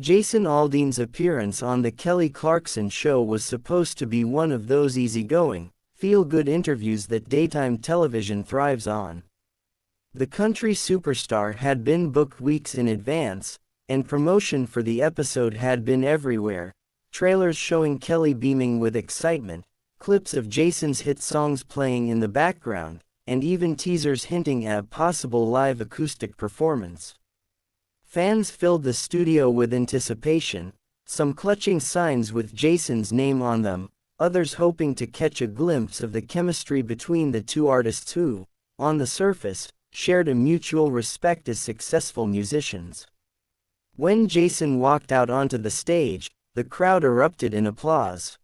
Jason Aldean's appearance on The Kelly Clarkson Show was supposed to be one of those easygoing, feel-good interviews that daytime television thrives on. The country superstar had been booked weeks in advance, and promotion for the episode had been everywhere, trailers showing Kelly beaming with excitement, clips of Jason's hit songs playing in the background, and even teasers hinting at a possible live acoustic performance. Fans filled the studio with anticipation, some clutching signs with Jason's name on them, others hoping to catch a glimpse of the chemistry between the two artists who, on the surface, shared a mutual respect as successful musicians. When Jason walked out onto the stage, the crowd erupted in applause.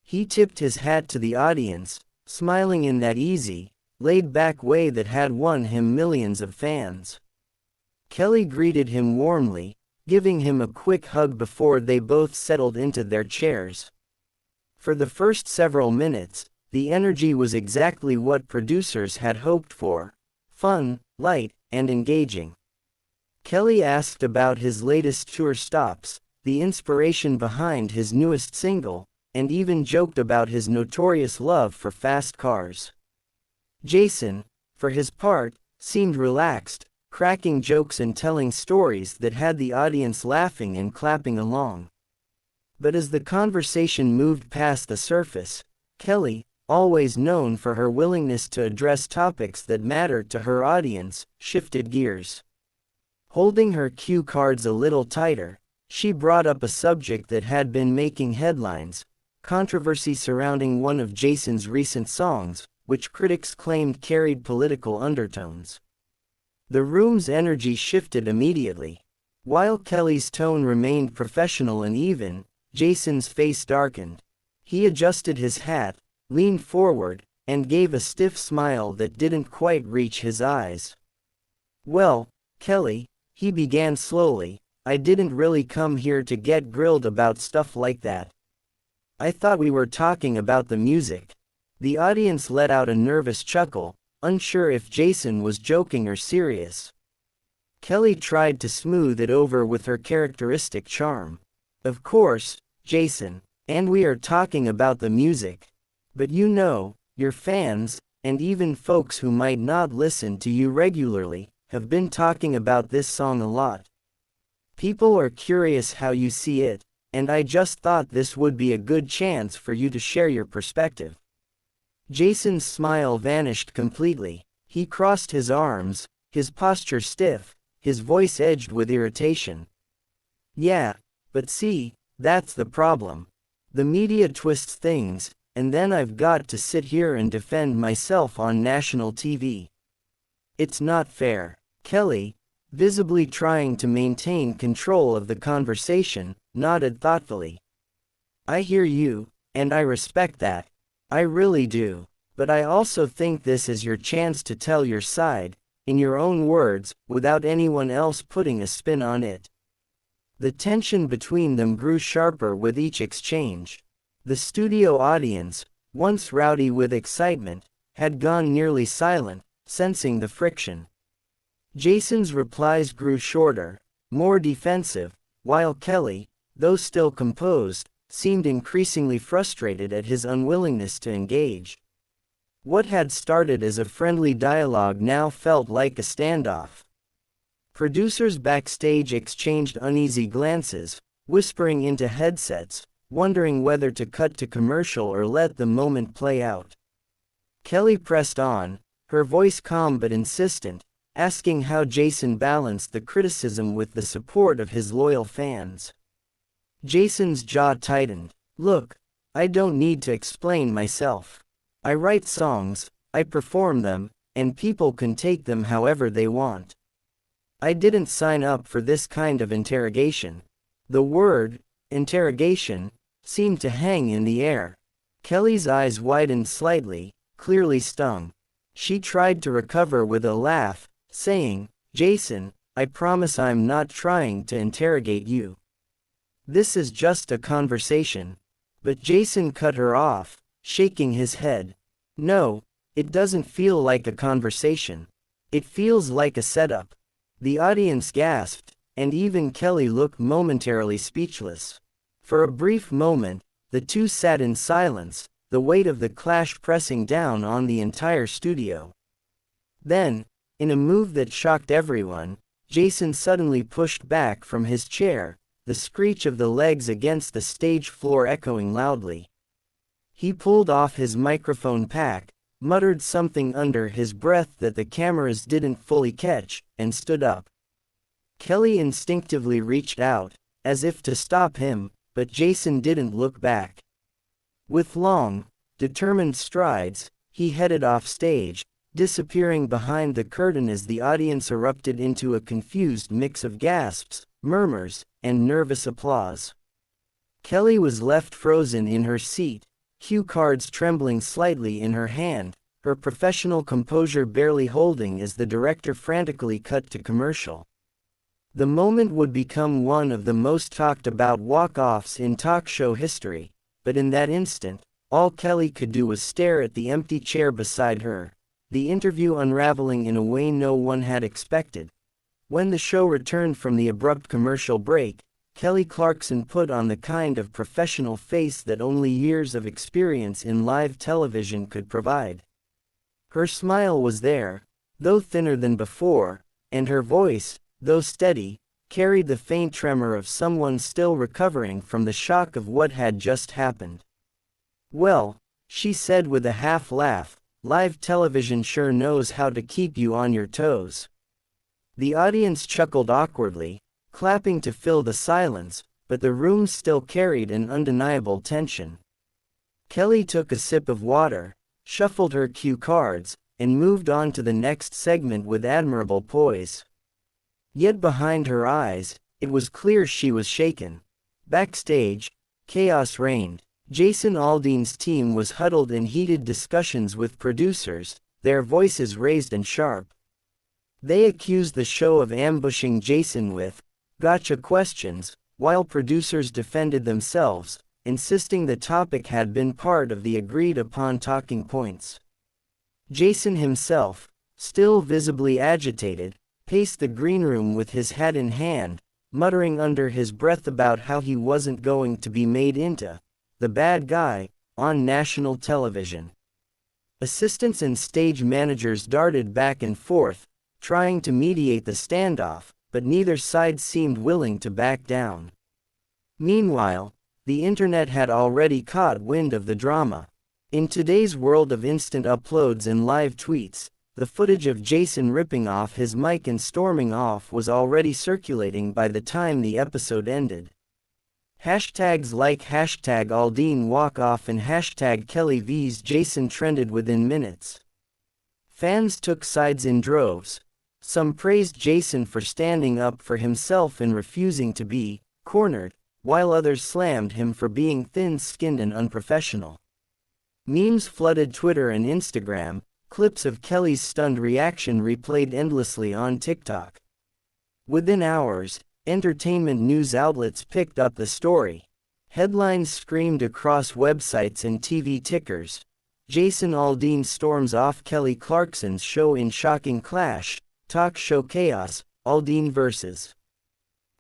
He tipped his hat to the audience, smiling in that easy, laid-back way that had won him millions of fans. Kelly greeted him warmly, giving him a quick hug before they both settled into their chairs. For the first several minutes, the energy was exactly what producers had hoped for: fun, light, and engaging. Kelly asked about his latest tour stops, the inspiration behind his newest single, and even joked about his notorious love for fast cars. Jason, for his part, seemed relaxed, cracking jokes and telling stories that had the audience laughing and clapping along. But as the conversation moved past the surface, Kelly, always known for her willingness to address topics that mattered to her audience, shifted gears. Holding her cue cards a little tighter, she brought up a subject that had been making headlines: controversy surrounding one of Jason's recent songs, which critics claimed carried political undertones. The room's energy shifted immediately. While Kelly's tone remained professional and even, Jason's face darkened. He adjusted his hat, leaned forward, and gave a stiff smile that didn't quite reach his eyes. "Well, Kelly," he began slowly, "I didn't really come here to get grilled about stuff like that. I thought we were talking about the music." The audience let out a nervous chuckle, unsure if Jason was joking or serious. Kelly tried to smooth it over with her characteristic charm. "Of course, Jason, and we are talking about the music. But you know, your fans, and even folks who might not listen to you regularly, have been talking about this song a lot. People are curious how you see it, and I just thought this would be a good chance for you to share your perspective." Jason's smile vanished completely. He crossed his arms, his posture stiff, his voice edged with irritation. "Yeah, but see, that's the problem. The media twists things, and then I've got to sit here and defend myself on national TV. It's not fair." Kelly, visibly trying to maintain control of the conversation, nodded thoughtfully. "I hear you, and I respect that. I really do. But I also think this is your chance to tell your side, in your own words, without anyone else putting a spin on it." The tension between them grew sharper with each exchange. The studio audience, once rowdy with excitement, had gone nearly silent, sensing the friction. Jason's replies grew shorter, more defensive, while Kelly, though still composed, seemed increasingly frustrated at his unwillingness to engage. What had started as a friendly dialogue now felt like a standoff. Producers backstage exchanged uneasy glances, whispering into headsets, wondering whether to cut to commercial or let the moment play out. Kelly pressed on, her voice calm but insistent, asking how Jason balanced the criticism with the support of his loyal fans. Jason's jaw tightened. "Look, I don't need to explain myself. I write songs, I perform them, and people can take them however they want. I didn't sign up for this kind of interrogation." The word, interrogation, seemed to hang in the air. Kelly's eyes widened slightly, clearly stung. She tried to recover with a laugh, saying, "Jason, I promise I'm not trying to interrogate you. This is just a conversation." But Jason cut her off, shaking his head. "No, it doesn't feel like a conversation. It feels like a setup." The audience gasped, and even Kelly looked momentarily speechless. For a brief moment, the two sat in silence, the weight of the clash pressing down on the entire studio. Then, in a move that shocked everyone, Jason suddenly pushed back from his chair, the screech of the legs against the stage floor echoing loudly. He pulled off his microphone pack, muttered something under his breath that the cameras didn't fully catch, and stood up. Kelly instinctively reached out, as if to stop him, but Jason didn't look back. With long, determined strides, he headed off stage, disappearing behind the curtain as the audience erupted into a confused mix of gasps, murmurs, and nervous applause. Kelly was left frozen in her seat, cue cards trembling slightly in her hand, her professional composure barely holding as the director frantically cut to commercial. The moment would become one of the most talked about walk-offs in talk show history, but in that instant, all Kelly could do was stare at the empty chair beside her, the interview unraveling in a way no one had expected. When the show returned from the abrupt commercial break, Kelly Clarkson put on the kind of professional face that only years of experience in live television could provide. Her smile was there, though thinner than before, and her voice, though steady, carried the faint tremor of someone still recovering from the shock of what had just happened. "Well," she said with a half-laugh, "live television sure knows how to keep you on your toes." The audience chuckled awkwardly, clapping to fill the silence, but the room still carried an undeniable tension. Kelly took a sip of water, shuffled her cue cards, and moved on to the next segment with admirable poise. Yet behind her eyes, it was clear she was shaken. Backstage, chaos reigned. Jason Aldean's team was huddled in heated discussions with producers, their voices raised and sharp. They accused the show of ambushing Jason with gotcha questions, while producers defended themselves, insisting the topic had been part of the agreed-upon talking points. Jason himself, still visibly agitated, paced the green room with his hat in hand, muttering under his breath about how he wasn't going to be made into the bad guy on national television. Assistants and stage managers darted back and forth, trying to mediate the standoff, but neither side seemed willing to back down. Meanwhile, the internet had already caught wind of the drama. In today's world of instant uploads and live tweets, the footage of Jason ripping off his mic and storming off was already circulating by the time the episode ended. Hashtags like #Aldean walk off and #Kelly vs Jason trended within minutes. Fans took sides in droves. Some praised Jason for standing up for himself and refusing to be cornered, while others slammed him for being thin-skinned and unprofessional. Memes flooded Twitter and Instagram, clips of Kelly's stunned reaction replayed endlessly on TikTok. Within hours, entertainment news outlets picked up the story. Headlines screamed across websites and TV tickers. Jason Aldean storms off Kelly Clarkson's show in shocking clash, talk show chaos, Aldean vs.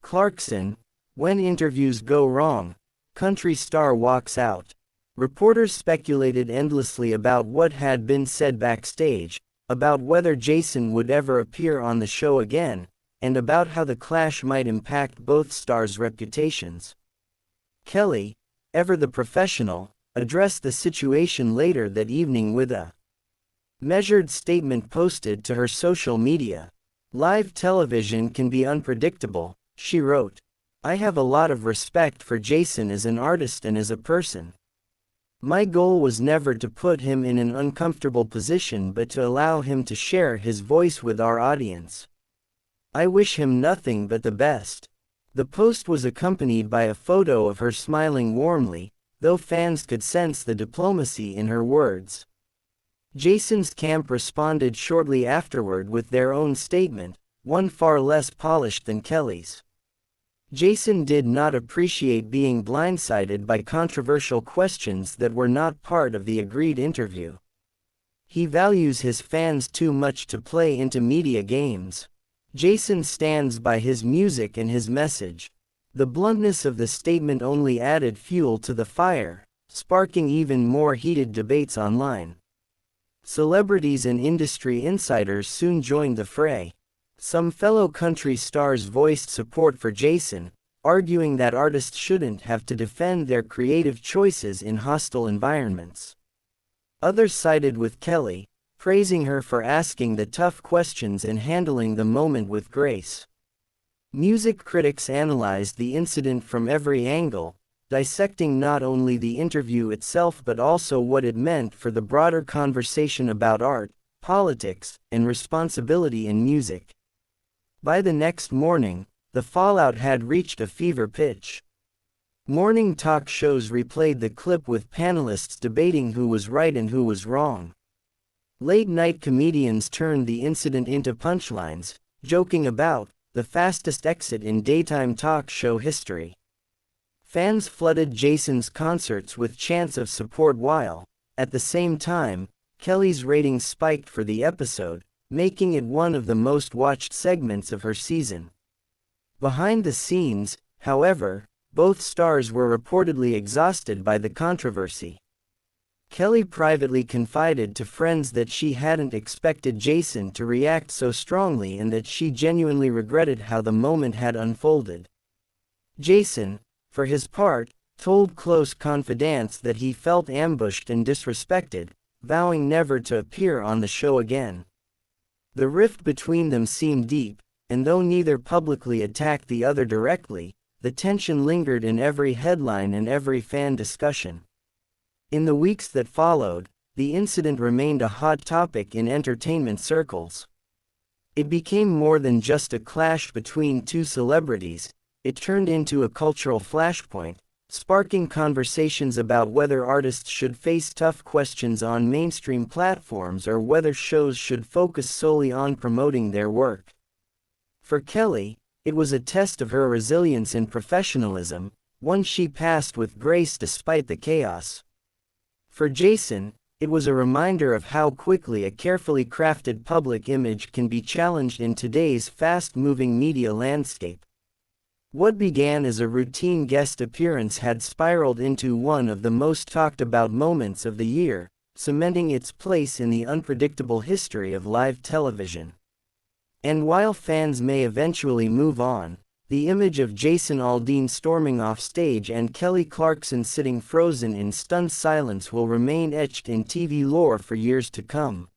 Clarkson. When interviews go wrong, country star walks out. Reporters speculated endlessly about what had been said backstage, about whether Jason would ever appear on the show again, and about how the clash might impact both stars' reputations. Kelly, ever the professional, addressed the situation later that evening with a measured statement posted to her social media. "Live television can be unpredictable," she wrote. "I have a lot of respect for Jason as an artist and as a person. My goal was never to put him in an uncomfortable position but to allow him to share his voice with our audience. I wish him nothing but the best." The post was accompanied by a photo of her smiling warmly, though fans could sense the diplomacy in her words. Jason's camp responded shortly afterward with their own statement, one far less polished than Kelly's. Jason did not appreciate being blindsided by controversial questions that were not part of the agreed interview. He values his fans too much to play into media games. Jason stands by his music and his message. The bluntness of the statement only added fuel to the fire, sparking even more heated debates online. Celebrities and industry insiders soon joined the fray. Some fellow country stars voiced support for Jason, arguing that artists shouldn't have to defend their creative choices in hostile environments. Others sided with Kelly, praising her for asking the tough questions and handling the moment with grace. Music critics analyzed the incident from every angle, dissecting not only the interview itself but also what it meant for the broader conversation about art, politics, and responsibility in music. By the next morning, the fallout had reached a fever pitch. Morning talk shows replayed the clip with panelists debating who was right and who was wrong. Late-night comedians turned the incident into punchlines, joking about the fastest exit in daytime talk show history. Fans flooded Jason's concerts with chants of support while, at the same time, Kelly's ratings spiked for the episode, making it one of the most watched segments of her season. Behind the scenes, however, both stars were reportedly exhausted by the controversy. Kelly privately confided to friends that she hadn't expected Jason to react so strongly and that she genuinely regretted how the moment had unfolded. Jason, for his part, told close confidants that he felt ambushed and disrespected, vowing never to appear on the show again. The rift between them seemed deep, and though neither publicly attacked the other directly, the tension lingered in every headline and every fan discussion. In the weeks that followed, the incident remained a hot topic in entertainment circles. It became more than just a clash between two celebrities, it turned into a cultural flashpoint, sparking conversations about whether artists should face tough questions on mainstream platforms or whether shows should focus solely on promoting their work. For Kelly, it was a test of her resilience and professionalism, one she passed with grace despite the chaos. For Jason, it was a reminder of how quickly a carefully crafted public image can be challenged in today's fast-moving media landscape. What began as a routine guest appearance had spiraled into one of the most talked-about moments of the year, cementing its place in the unpredictable history of live television. And while fans may eventually move on, the image of Jason Aldean storming off stage and Kelly Clarkson sitting frozen in stunned silence will remain etched in TV lore for years to come.